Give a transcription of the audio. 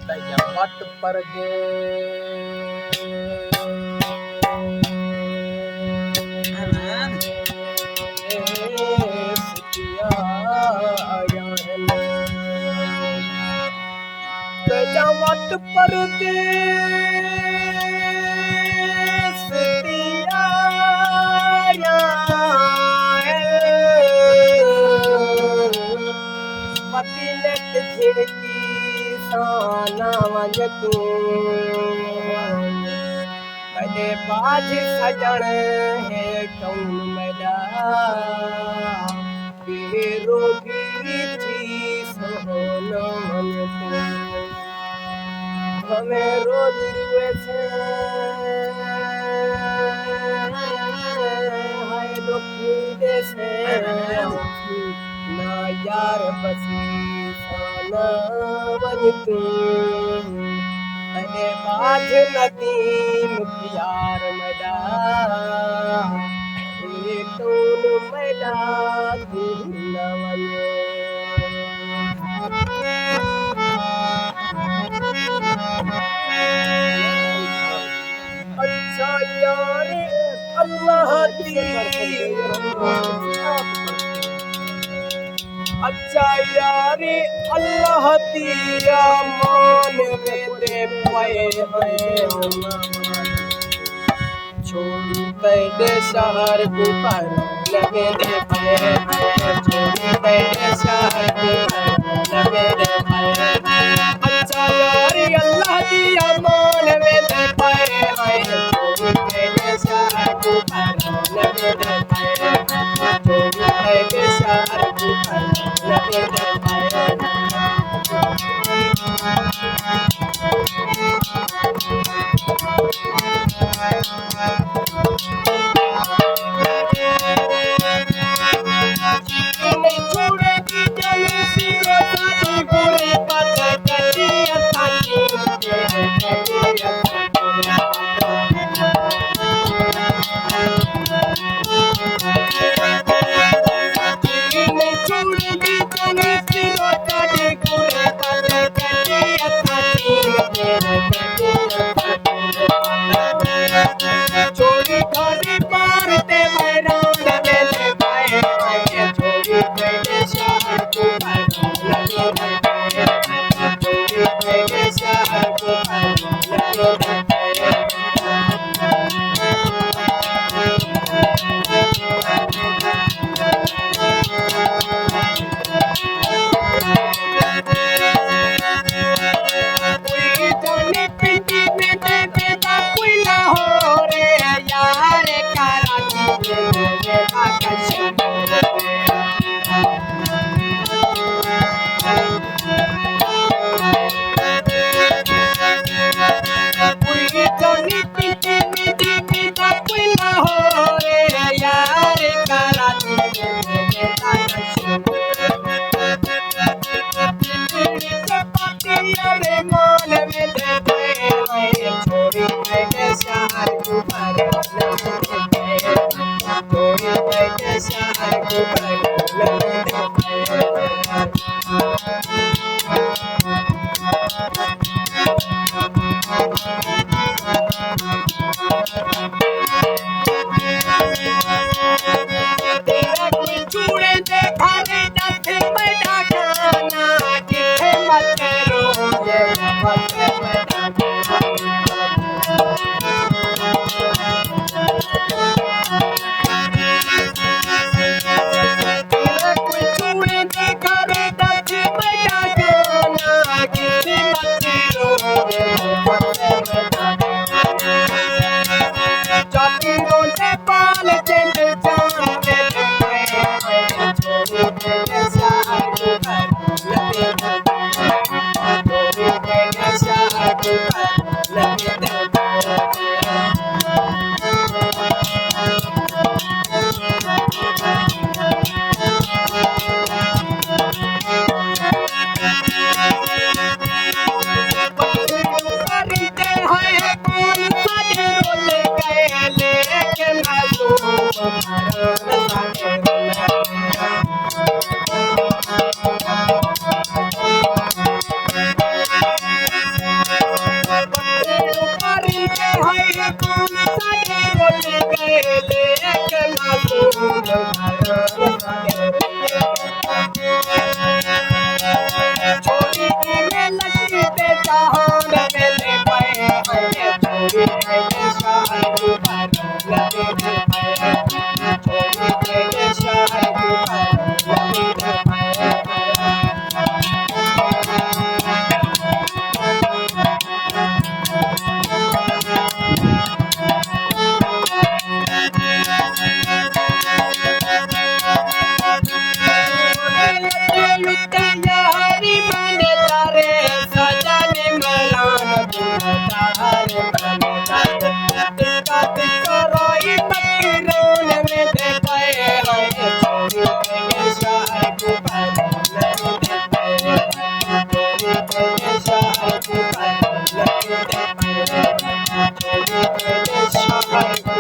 मत परदेस मत परदेस पतिलट झिड़की साना वंज तू कदे बाज सजण है कौन मैदा बेरो थी सोना वंज तू हमें रोज रुए से हाय दुखी दे से ना यार बसी साना वंज तू अने बाज नदी मुखियार मैदा ये कौन मैदा धुना वंज अच्छा यार अल्लाह अच्छा यारे अल्लाह तेरा मान दे पाए हैं छोड़ी तेरे शहर को पर लगे दे पाए हैं छोड़ी तेरे शहर को पर लगे दे पाए हैं अच्छा यारे अल्लाह तेरा मान दे पाए हैं छोड़ी तेरे शहर को पर लगे दे पाए हैं छोड़ी तेरे शहर को पर लगे दे पाए हैं छोड़ी थोड़ी मारते मैदान में दे पाए छोड़ी तेरे शहर को पर लगे दे पाए छोड़ी तेरे शहर को पर लगे दे लेके मासूम छोरी की में लगते जहान मेरे पे छोरी के शान पर लगे छोरी के शान पर लगे यारी मन तारे सजन मलान तारे मन तारे रोई पकड़ोन में देखे है छोरी के शार को छोरी के शार को छोरी के शार को